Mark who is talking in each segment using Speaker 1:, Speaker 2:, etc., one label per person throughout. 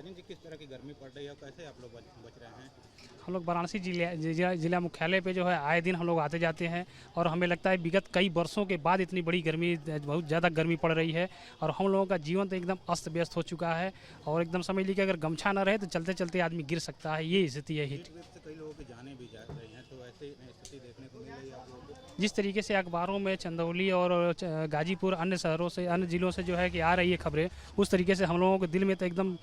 Speaker 1: राजन जी, किस तरह की गर्मी पड़ रही है और कैसे आप लोग बच रहे हैं?
Speaker 2: हम लोग वाराणसी जिला मुख्यालय पे जो है आए दिन हम लोग आते जाते हैं और हमें लगता है विगत कई वर्षों के बाद इतनी बड़ी गर्मी, बहुत ज़्यादा गर्मी पड़ रही है और हम लोगों का जीवन तो एकदम अस्त व्यस्त हो चुका है और एकदम समझ लीजिए कि अगर गमछा ना रहे तो चलते चलते आदमी गिर सकता है, ये स्थिति है हीट।
Speaker 1: हीट वेव से कई लोगों की जानें भी जा रही हैं, तो ऐसी स्थिति देखने को मिल रही है आप लोगों को?
Speaker 2: जिस तरीके से अखबारों में चंदौली और गाजीपुर अन्य शहरों से अन्य ज़िलों से जो है कि आ रही है खबरें, उस तरीके से हम लोगों के दिल में तो एकदम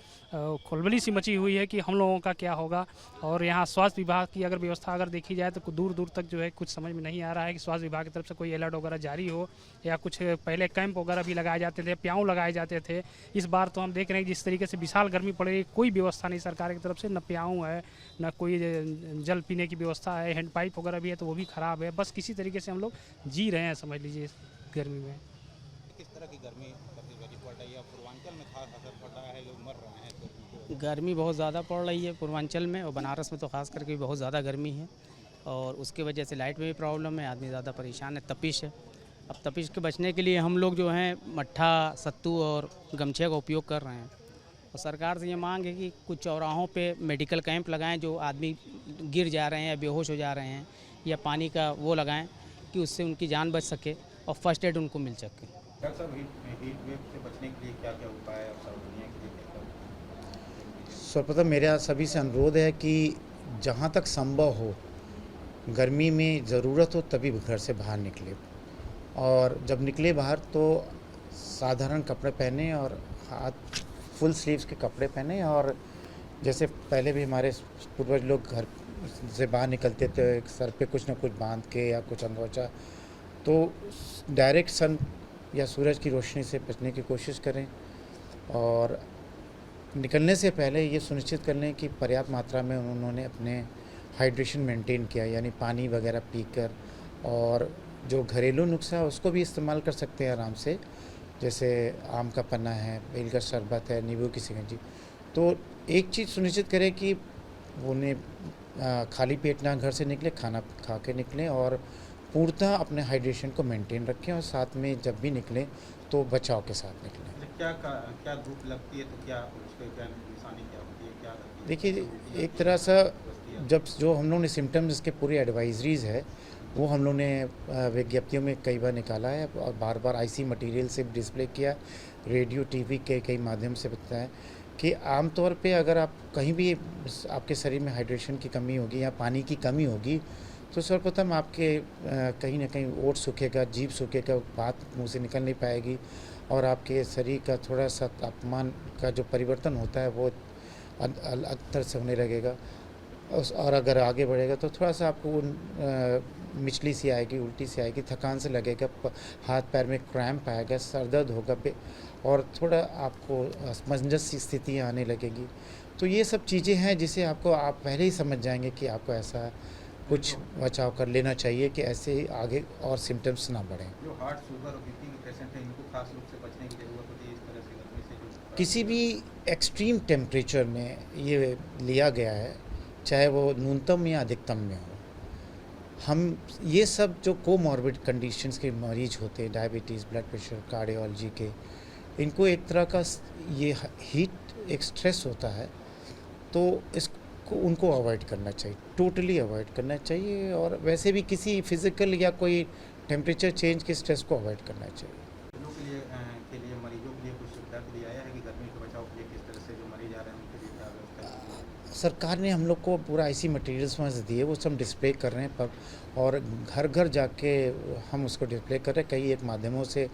Speaker 2: खलबली सी मची हुई है कि हम लोगों का क्या होगा। और यहाँ स्वास्थ्य विभाग की अगर व्यवस्था अगर देखी जाए तो दूर दूर तक जो है कुछ समझ में नहीं आ रहा है कि स्वास्थ्य विभाग की तरफ से कोई अलर्ट वगैरह जारी हो या कुछ पहले कैंप वगैरह भी लगाए जाते थे, प्याऊ लगाए जाते थे। इस बार तो हम देख रहे हैं कि जिस तरीके से विशाल गर्मी पड़ रही है, कोई व्यवस्था नहीं सरकार की तरफ से, न प्याऊ है न कोई जल पीने की व्यवस्था है, हैंड पाइप वगैरह भी है तो वो भी ख़राब है। बस किसी तरीके से हम लोग जी रहे हैं समझ लीजिए इस गर्मी में।
Speaker 1: किस तरह की गर्मी सबसे बड़ी पड़ रही है और पूर्वांचल में खास असर पड़ रहा है, लोग मर रहे हैं गर्मी की वजह
Speaker 3: गर्मी बहुत ज़्यादा पड़ रही है पूर्वांचल में, और बनारस में तो खास करके बहुत ज़्यादा गर्मी है और उसकी वजह से लाइट में भी प्रॉब्लम है, आदमी ज़्यादा परेशान है, तपिश है। अब तपिश के बचने के लिए हम लोग जो हैं मट्ठा, सत्तू और गमछे का उपयोग कर रहे हैं और सरकार से ये मांग है कि कुछ चौराहों पे मेडिकल कैंप लगाएं, जो आदमी गिर जा रहे हैं या बेहोश हो जा रहे हैं, या पानी का वो लगाएं कि उससे उनकी जान बच सके और फर्स्ट एड उनको मिल सके।
Speaker 1: से। डॉक्टर साहब, हीट वेव से बचने के लिए क्या क्या उपाय है और सावधानियाँ के लिए क्या क्या?
Speaker 4: सर्वप्रथम मेरा सभी से अनुरोध है कि जहाँ तक संभव हो, गर्मी में ज़रूरत हो तभी घर से बाहर निकले, और जब निकले बाहर तो साधारण कपड़े पहने और हाथ फुल स्लीव्स के कपड़े पहने। और जैसे पहले भी हमारे पूर्वज लोग घर से बाहर निकलते थे सर पे कुछ ना कुछ बांध के या कुछ अंगोछा, तो डायरेक्ट सन या सूरज की रोशनी से बचने की कोशिश करें। और निकलने से पहले ये सुनिश्चित कर लें कि पर्याप्त मात्रा में उन्होंने अपने हाइड्रेशन मेंटेन किया, यानी पानी वगैरह पीकर। और जो घरेलू नुस्खा है उसको भी इस्तेमाल कर सकते हैं आराम से, जैसे आम का पन्ना है, बेल का शरबत है, नींबू की शिकंजी। तो एक चीज़ सुनिश्चित करें कि उन्हें खाली पेट ना घर से निकले, खाना खा के निकलें और पूर्णतः अपने हाइड्रेशन को मेंटेन रखें, और साथ में जब भी निकलें तो बचाव के साथ निकलें।
Speaker 1: क्या धूप लगती है तो क्या उसके क्या निशानी क्या होती है, क्या लगती है?
Speaker 4: देखिए, एक तरह से जब जो हम लोगों ने सिम्टम्स, इसके पूरी एडवाइजरीज़ है वो हम लोगों ने विज्ञप्तियों में कई बार निकाला है और बार बार आईसी मटेरियल से डिस्प्ले किया, रेडियो टीवी के कई माध्यम से बताया कि आमतौर पे अगर आप कहीं भी आपके शरीर में हाइड्रेशन की कमी होगी या पानी की कमी होगी, तो सर्वप्रथम आपके कहीं ना कहीं ओठ सूखेगा, जीभ सूखेगा, बात मुंह से निकल नहीं पाएगी और आपके शरीर का थोड़ा सा तापमान का जो परिवर्तन होता है वो अलग तरह से होने लगेगा। और अगर आगे बढ़ेगा तो थोड़ा सा आपको मिचली सी आएगी, उल्टी सी आएगी, थकान से लगेगा, हाथ पैर में क्रैम्प आएगा, सर दर्द होगा और थोड़ा आपको असमंजस सी स्थितियाँ आने लगेगी। तो ये सब चीज़ें हैं जिसे आपको आप पहले ही समझ जाएंगे कि आपको ऐसा कुछ बचाव कर लेना चाहिए कि ऐसे ही आगे और सिम्टम्स ना बढ़ें।
Speaker 1: जो हार्ट, शुगर और बीपी के पेशेंट हैं, इनको खास रूप से बचने की ज़रूरत होती है इस तरह से गर्मी से जो
Speaker 4: किसी भी एक्सट्रीम टेम्परेचर में ये लिया गया है, चाहे वो न्यूनतम या अधिकतम में हो। हम ये सब जो कोमॉर्बिड कंडीशंस के मरीज होते हैं, डायबिटीज़, ब्लड प्रेशर, कार्डियोलॉजी के, इनको एक तरह का ये हीट एक स्ट्रेस होता है, तो इसको उनको अवॉइड करना चाहिए, टोटली अवॉइड करना चाहिए। और वैसे भी किसी फिज़िकल या कोई टेम्परेचर चेंज के स्ट्रेस को अवॉइड करना चाहिए।
Speaker 1: लोगों के लिए मरीजों के लिए कुछ सुविधा के लिए आया है कि गर्मी के बचाव के लिए किस तरह से जो मरीज आ रहे हैं उनके लिए क्या व्यवस्था की है?
Speaker 4: सरकार ने हम लोग को पूरा आईसी मटेरियल्स वहाँ से दिए, वो सब डिस्प्ले कर रहे हैं पर, और घर घर जाके हम उसको डिस्प्ले कर रहे हैं, कई एक माध्यमों से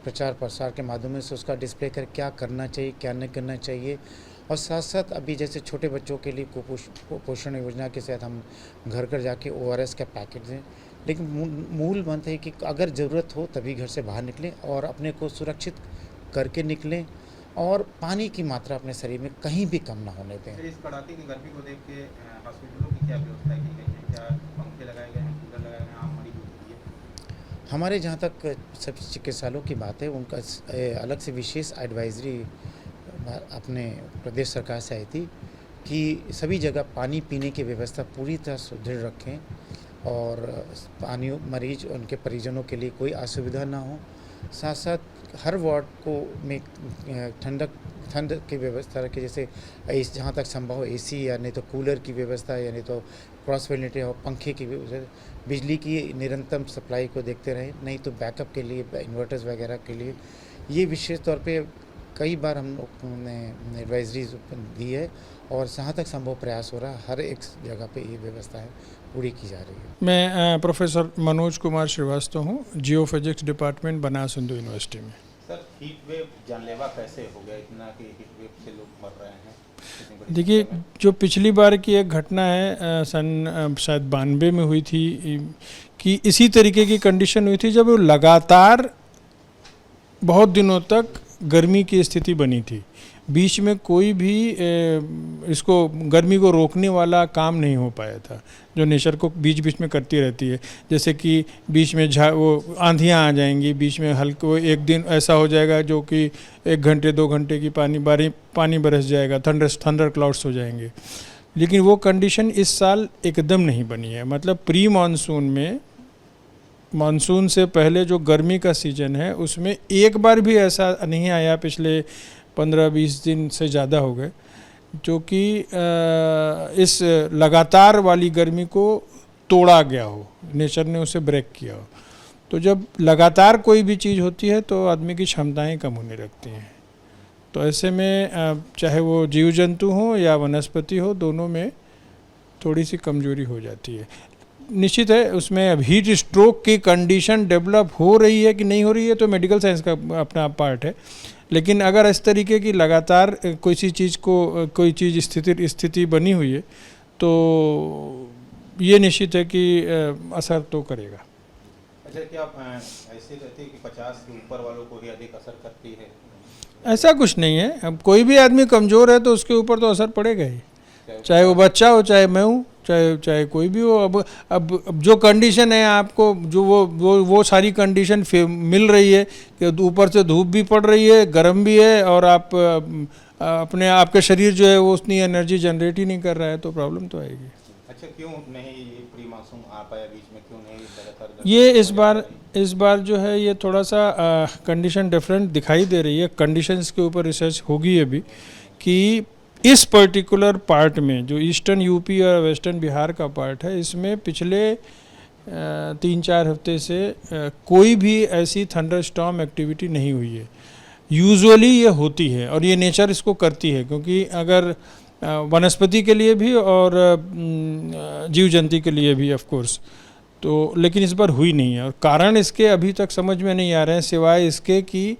Speaker 4: प्रचार प्रसार के माध्यमों से उसका डिस्प्ले कर क्या करना चाहिए, क्या नहीं करना चाहिए। और साथ साथ अभी जैसे छोटे बच्चों के लिए कुपोषण योजना के तहत हम घर घर जाके ORS का पैकेट दें, लेकिन मूल मंत्र है कि अगर ज़रूरत हो तभी घर से बाहर निकलें और अपने को सुरक्षित करके निकलें और पानी की मात्रा अपने शरीर में कहीं भी कम ना होने दें।
Speaker 1: फिर इस कड़ाके की गर्मी को देख के हॉस्पिटलों की क्या व्यवस्था की गई है? क्या पंखे लगाए गए हैं, कूलर लगाए गए हैं आम मरीजों के लिए?
Speaker 4: हमारे जहाँ तक सब चिकित्सालयों की बात है, उनका अलग से विशेष एडवाइजरी अपने प्रदेश सरकार से आई थी कि सभी जगह पानी पीने की व्यवस्था पूरी तरह सुदृढ़ रखें और पानी मरीज उनके परिजनों के लिए कोई असुविधा ना हो। साथ साथ हर वार्ड को में ठंडक ठंड की व्यवस्था रखें, जैसे जहाँ तक संभव हो एसी या नहीं तो कूलर की व्यवस्था, या नहीं तो क्रॉस वेंटिलेटर और पंखे की बिजली की निरंतर सप्लाई को देखते रहें, नहीं तो बैकअप के लिए इन्वर्टर्स वगैरह के लिए ये विशेष तौर पे कई बार हम लोग ने एडवाइजरीज दी है और जहाँ तक संभव प्रयास हो रहा है, हर एक जगह पे ये व्यवस्थाएं पूरी की जा रही है।
Speaker 5: मैं प्रोफेसर मनोज कुमार श्रीवास्तव हूँ, geophysics department Banaras Hindu university में।
Speaker 1: सर हीट वेव जानलेवा कैसे हो गया इतना कि हीट वेव से लोग मर रहे हैं?
Speaker 5: देखिए, जो पिछली बार की एक घटना है सन शायद 92 में हुई थी कि इसी तरीके की कंडीशन हुई थी, जब वो लगातार बहुत दिनों तक गर्मी की स्थिति बनी थी, बीच में कोई भी इसको गर्मी को रोकने वाला काम नहीं हो पाया था, जो नेचर को बीच बीच में करती रहती है। जैसे कि बीच में वो आंधियाँ आ जाएंगी, बीच में हल्के एक दिन ऐसा हो जाएगा जो कि 1 घंटे 2 घंटे की पानी बरस जाएगा, थंडर क्लाउड्स हो जाएंगे। लेकिन वो कंडीशन इस साल एकदम नहीं बनी है। मतलब प्री मानसून में, मानसून से पहले जो गर्मी का सीज़न है उसमें एक बार भी ऐसा नहीं आया, पिछले 15-20 दिन से ज़्यादा हो गए, जो कि इस लगातार वाली गर्मी को तोड़ा गया हो, नेचर ने उसे ब्रेक किया हो। तो जब लगातार कोई भी चीज़ होती है तो आदमी की क्षमताएं कम होने लगती हैं। तो ऐसे में चाहे वो जीव जंतु हो या वनस्पति हो, दोनों में थोड़ी सी कमजोरी हो जाती है। निश्चित है उसमें अब हीट स्ट्रोक की कंडीशन डेवलप हो रही है कि नहीं हो रही है तो मेडिकल साइंस का अपना पार्ट है, लेकिन अगर इस तरीके की लगातार कोई चीज़ स्थिति बनी हुई है तो ये निश्चित है कि असर तो करेगा।
Speaker 1: अच्छा, क्या ऐसे कहते हैं कि 50 के ऊपर वालों को ही अधिक असर करती है?
Speaker 5: ऐसा कुछ नहीं है। अब कोई भी आदमी कमज़ोर है तो उसके ऊपर तो असर पड़ेगा ही, चाहे वो बच्चा हो, चाहे मैं हूँ, चाहे कोई भी हो। अब जो कंडीशन है आपको, जो वो सारी कंडीशन मिल रही है कि ऊपर से धूप भी पड़ रही है, गर्म भी है, और आपके शरीर जो है वो उतनी एनर्जी जनरेट ही नहीं कर रहा है, तो प्रॉब्लम तो आएगी।
Speaker 1: अच्छा, क्यों नहीं ये प्री मानसून आ पाया बीच में, क्यों नहीं लगातार?
Speaker 5: ये इस बार जो है ये थोड़ा सा कंडीशन डिफरेंट दिखाई दे रही है। कंडीशंस के ऊपर रिसर्च होगी अभी कि इस पर्टिकुलर पार्ट में, जो ईस्टर्न यूपी और वेस्टर्न बिहार का पार्ट है, इसमें पिछले 3-4 हफ्ते से कोई भी ऐसी थंडरस्टॉर्म एक्टिविटी नहीं हुई है। यूजुअली ये होती है और ये नेचर इसको करती है, क्योंकि अगर वनस्पति के लिए भी और जीव जंतु के लिए भी ऑफ कोर्स, तो लेकिन इस बार हुई नहीं है। और कारण इसके अभी तक समझ में नहीं आ रहे हैं, सिवाय इसके कि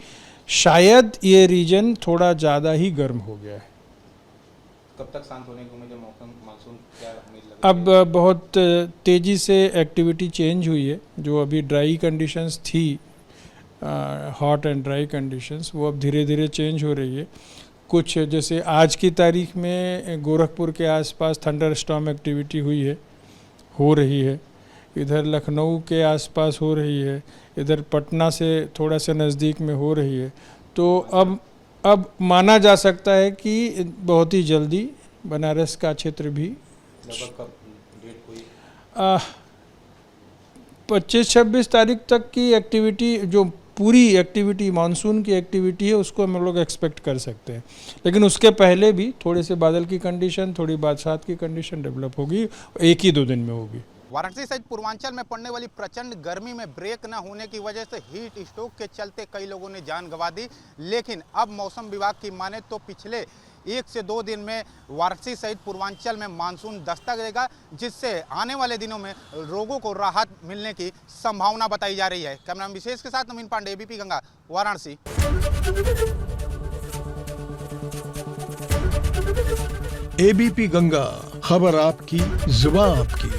Speaker 5: शायद ये रीजन थोड़ा ज़्यादा ही गर्म हो गया है।
Speaker 1: कब तक शांत होने की उम्मीद है? मानसून क्या उम्मीद लग रही है?
Speaker 5: अब बहुत तेज़ी से एक्टिविटी चेंज हुई है। जो अभी ड्राई कंडीशंस थी, हॉट एंड ड्राई कंडीशंस, वो अब धीरे धीरे चेंज हो रही है। कुछ जैसे आज की तारीख में गोरखपुर के आसपास थंडर स्टॉर्म एक्टिविटी हुई है, हो रही है। इधर लखनऊ के आसपास हो रही है, इधर पटना से थोड़ा सा नज़दीक में हो रही है। तो अब माना जा सकता है कि बहुत ही जल्दी बनारस का क्षेत्र भी,
Speaker 1: लगभग कब डेट कोई?
Speaker 5: 25-26 तारीख तक की एक्टिविटी, जो पूरी एक्टिविटी मानसून की एक्टिविटी है, उसको हम लोग एक्सपेक्ट कर सकते हैं। लेकिन उसके पहले भी थोड़े से बादल की कंडीशन, थोड़ी बरसात की कंडीशन डेवलप होगी, 1 ही 2 दिन में होगी।
Speaker 6: वाराणसी सहित पूर्वांचल में पड़ने वाली प्रचंड गर्मी में ब्रेक न होने की वजह से हीट स्ट्रोक के चलते कई लोगों ने जान गंवा दी। लेकिन अब मौसम विभाग की माने तो पिछले 1 से 2 दिन में वाराणसी सहित पूर्वांचल में मानसून दस्तक देगा, जिससे आने वाले दिनों में लोगों को राहत मिलने की संभावना बताई जा रही है। कैमरामैन विशेष के साथ नवीन पांडे, एबीपी गंगा, वाराणसी।
Speaker 7: एबीपी गंगा, खबर आपकी, जुबान आपकी।